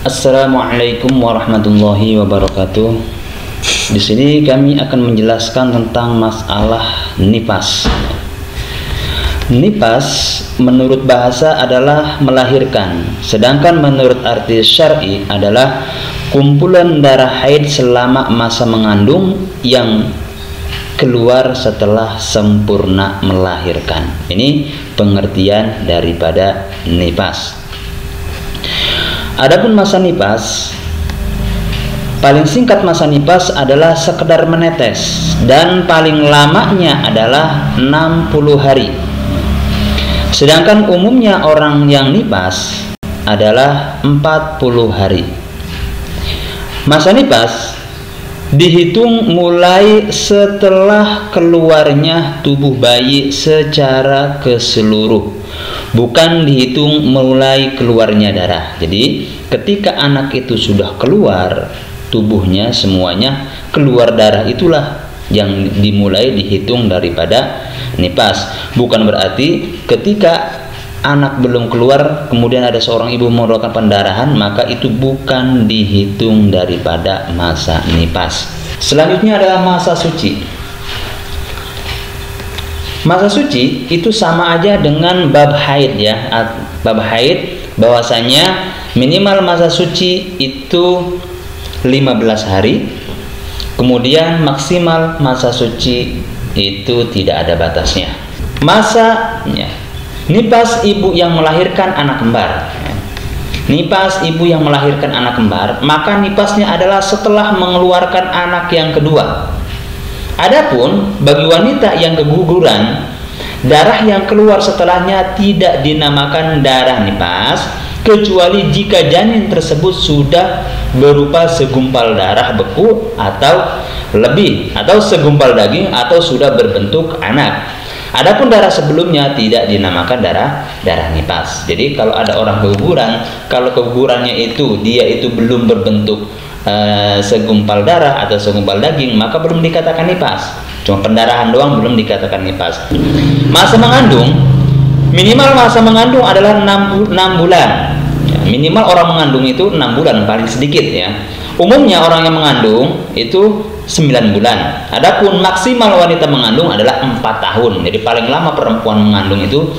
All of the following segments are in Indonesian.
Assalamualaikum warahmatullahi wabarakatuh. Di sini kami akan menjelaskan tentang masalah nifas. Nifas menurut bahasa adalah melahirkan, sedangkan menurut arti syar'i adalah kumpulan darah haid selama masa mengandung yang keluar setelah sempurna melahirkan. Ini pengertian daripada nifas. Adapun masa nifas, paling singkat masa nifas adalah sekedar menetes dan paling lamanya adalah 60 hari. Sedangkan umumnya orang yang nifas adalah 40 hari. Masa nifas dihitung mulai setelah keluarnya tubuh bayi secara keseluruh, bukan dihitung mulai keluarnya darah. Jadi ketika anak itu sudah keluar tubuhnya semuanya keluar darah, itulah yang dimulai dihitung daripada nifas. Bukan berarti ketika anak belum keluar kemudian ada seorang ibu mengeluarkan pendarahan, maka itu bukan dihitung daripada masa nifas. Selanjutnya adalah masa suci. Masa suci itu sama aja dengan bab haid ya. Bab haid bahwasanya minimal masa suci itu 15 hari. Kemudian maksimal masa suci itu tidak ada batasnya. Masanya nifas ibu yang melahirkan anak kembar. Nifas ibu yang melahirkan anak kembar, maka nifasnya adalah setelah mengeluarkan anak yang kedua. Adapun bagi wanita yang keguguran, darah yang keluar setelahnya tidak dinamakan darah nifas, kecuali jika janin tersebut sudah berupa segumpal darah beku atau lebih, atau segumpal daging, atau sudah berbentuk anak. Adapun darah sebelumnya tidak dinamakan darah nifas. Jadi kalau ada orang keguguran, kalau kegugurannya itu dia itu belum berbentuk segumpal darah atau segumpal daging, maka belum dikatakan nifas. Cuma pendarahan doang, belum dikatakan nifas. Masa mengandung, minimal masa mengandung adalah 6 bulan. Ya, minimal orang mengandung itu 6 bulan paling sedikit ya. Umumnya orang yang mengandung itu 9 bulan. Adapun maksimal wanita mengandung adalah 4 tahun. Jadi paling lama perempuan mengandung itu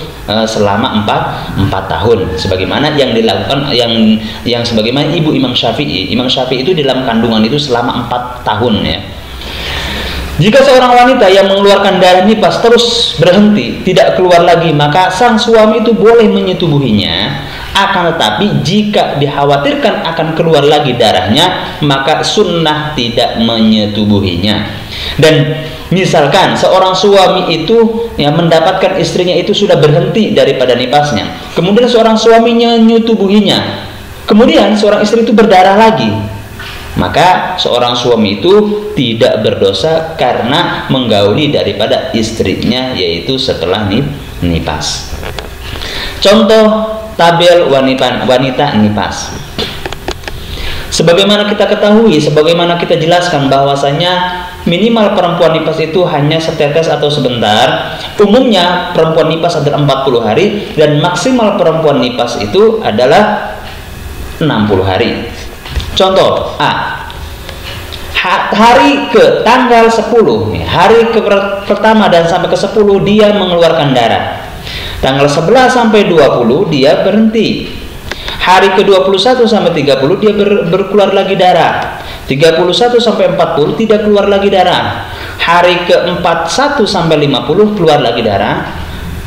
selama 4 tahun. Sebagaimana yang dilakukan yang sebagaimana Ibu Imam Syafi'i. Imam Syafi'i itu dalam kandungan itu selama 4 tahun ya. Jika seorang wanita yang mengeluarkan darah nifas terus berhenti, tidak keluar lagi, maka sang suami itu boleh menyetubuhinya. Akan tetapi jika dikhawatirkan akan keluar lagi darahnya, maka sunnah tidak menyetubuhinya. Dan misalkan seorang suami itu yang mendapatkan istrinya itu sudah berhenti daripada nifasnya, kemudian seorang suaminya menyetubuhinya, kemudian seorang istri itu berdarah lagi, maka seorang suami itu tidak berdosa karena menggauli daripada istrinya, yaitu setelah nifas. Contoh tabel wanita nifas. Sebagaimana kita ketahui, sebagaimana kita jelaskan bahwasanya minimal perempuan nifas itu hanya setetes atau sebentar. Umumnya perempuan nifas adalah 40 hari dan maksimal perempuan nifas itu adalah 60 hari. Contoh A, hari ke tanggal 10, hari ke pertama dan sampai ke 10 dia mengeluarkan darah. Tanggal 11 sampai 20 dia berhenti. Hari ke-21 sampai 30 dia berkeluar lagi darah. 31 sampai 40 tidak keluar lagi darah. Hari ke-41 sampai 50 keluar lagi darah.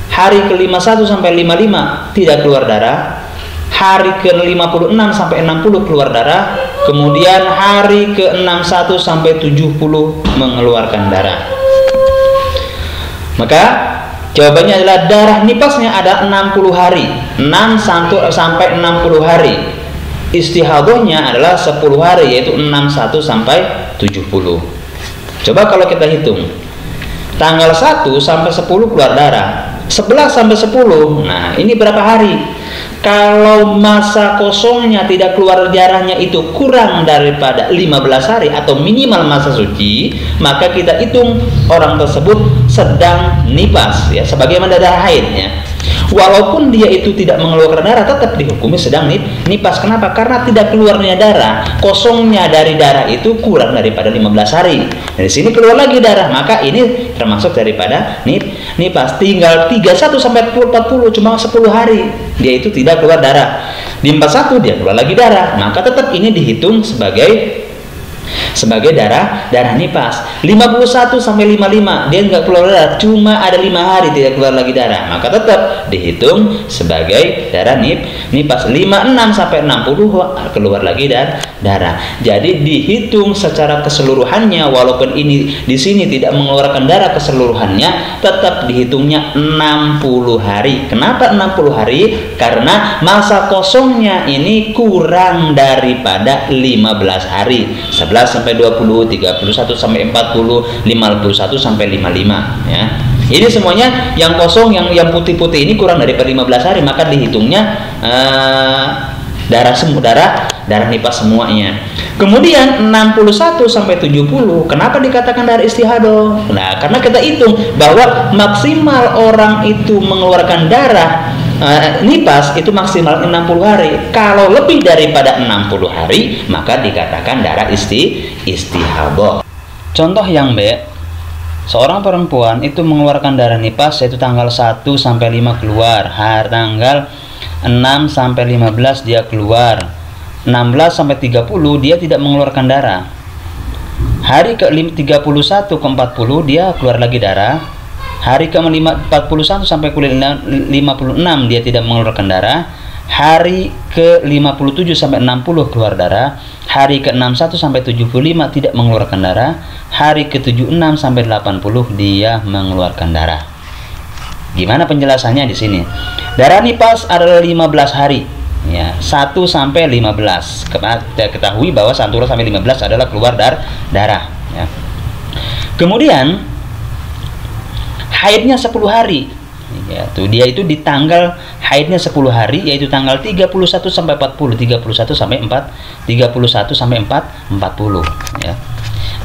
Hari ke-51 sampai 55 tidak keluar darah. Hari ke-56 sampai 60 keluar darah. Kemudian hari ke-61 sampai 70 mengeluarkan darah. Maka jawabannya adalah darah nifasnya ada 60 hari, 6 sampai 60 hari. Istihadahnya adalah 10 hari, yaitu 61 sampai 70. Coba kalau kita hitung, tanggal 1 sampai 10 keluar darah, 11 sampai 10, nah ini berapa hari? Kalau masa kosongnya tidak keluar darahnya itu kurang daripada 15 hari atau minimal masa suci, maka kita hitung orang tersebut sedang nifas ya, sebagaimana darah haidnya. Walaupun dia itu tidak mengeluarkan darah, tetap dihukumi sedang nipas. Kenapa? Karena tidak keluarnya darah, kosongnya dari darah itu kurang daripada 15 hari. Dari sini keluar lagi darah, maka ini termasuk daripada nipas. Tinggal 31 sampai 40, cuma 10 hari dia itu tidak keluar darah. Di 41 dia keluar lagi darah, maka tetap ini dihitung sebagai darah nipas. 51 sampai 55 dia nggak keluar darah, cuma ada 5 hari tidak keluar lagi darah, maka tetap dihitung sebagai darah nipas. 56 sampai 60 keluar lagi darah. Jadi dihitung secara keseluruhannya, walaupun ini di sini tidak mengeluarkan darah keseluruhannya, tetap dihitungnya 60 hari. Kenapa 60 hari? Karena masa kosongnya ini kurang daripada 15 hari. 11 sampai 20, 31 sampai 40, 51 sampai 55 ya. Ini semuanya yang kosong, yang putih-putih ini kurang daripada 15 hari, maka dihitungnya darah nipas semuanya. Kemudian 61 sampai 70, kenapa dikatakan darah istihadah? Nah, karena kita hitung bahwa maksimal orang itu mengeluarkan darah nipas itu maksimal 60 hari. Kalau lebih daripada 60 hari, maka dikatakan darah istihadah. Contoh yang B, seorang perempuan itu mengeluarkan darah nipas yaitu tanggal 1 sampai 5 keluar, tanggal 6 sampai 15 dia keluar, 16 sampai 30 dia tidak mengeluarkan darah, hari ke 31 ke 40 dia keluar lagi darah, hari ke 41 sampai 56 dia tidak mengeluarkan darah, hari ke 57 sampai 60 keluar darah, hari ke 61 sampai 75 tidak mengeluarkan darah, hari ke 76 sampai 80 dia mengeluarkan darah. Gimana penjelasannya di sini? Darah nipas adalah 15 hari ya, 1 sampai 15. Kita ketahui bahwa 1 sampai 15 adalah keluar darah ya. Kemudian haidnya 10 hari ya, dia itu di tanggal haidnya 10 hari, yaitu tanggal 31 sampai 40, 31 sampai 40 ya.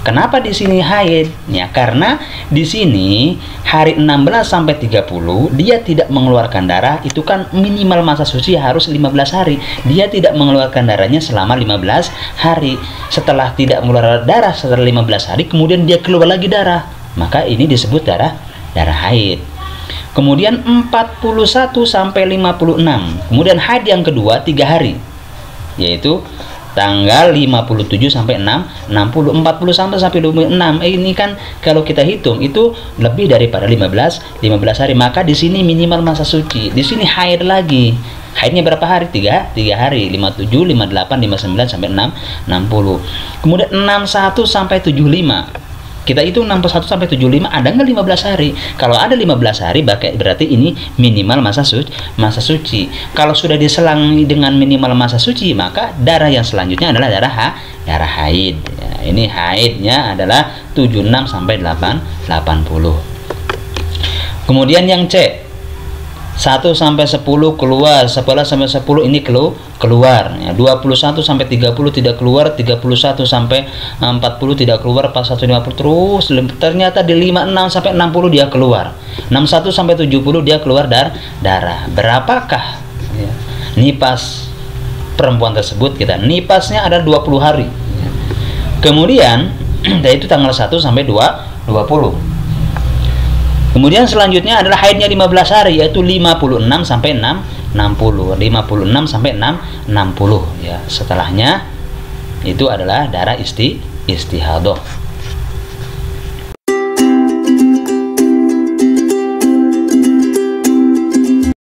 Kenapa di sini haid? Ya, karena di sini hari 16 sampai 30 dia tidak mengeluarkan darah, itu kan minimal masa suci harus 15 hari. Dia tidak mengeluarkan darahnya selama 15 hari. Setelah tidak mengeluarkan darah setelah 15 hari, kemudian dia keluar lagi darah, maka ini disebut darah haid. Kemudian 41 sampai 56. Kemudian haid yang kedua 3 hari, yaitu tanggal 57 sampai 60, 40 sampai 26. Ini kan kalau kita hitung itu lebih daripada 15 hari, maka di sini minimal masa suci. Di sini haid lagi. Haidnya berapa hari? 3 hari, 57, 58, 59 sampai 60. Kemudian 61 sampai 75. Kita hitung 61 sampai 75, ada nggak 15 hari? Kalau ada 15 hari, berarti ini minimal masa suci. Kalau sudah diselang dengan minimal masa suci, maka darah yang selanjutnya adalah darah haid. Ya, ini haidnya adalah 76 sampai 80. Kemudian yang C, 1 sampai 10 keluar, 11 sampai 10 ini keluar ya. 21 sampai 30 tidak keluar, 31 sampai 40 tidak keluar, 41 50 terus. Ternyata di 56 sampai 60 dia keluar, 61 sampai 70 dia keluar darah. Berapakah ya, nipas perempuan tersebut? Kita nipasnya ada 20 hari. Kemudian yaitu tanggal 1 sampai 20. Kemudian selanjutnya adalah haidnya 15 hari, yaitu 56 sampai 60. 56 sampai 60 ya. Setelahnya itu adalah darah istihadah.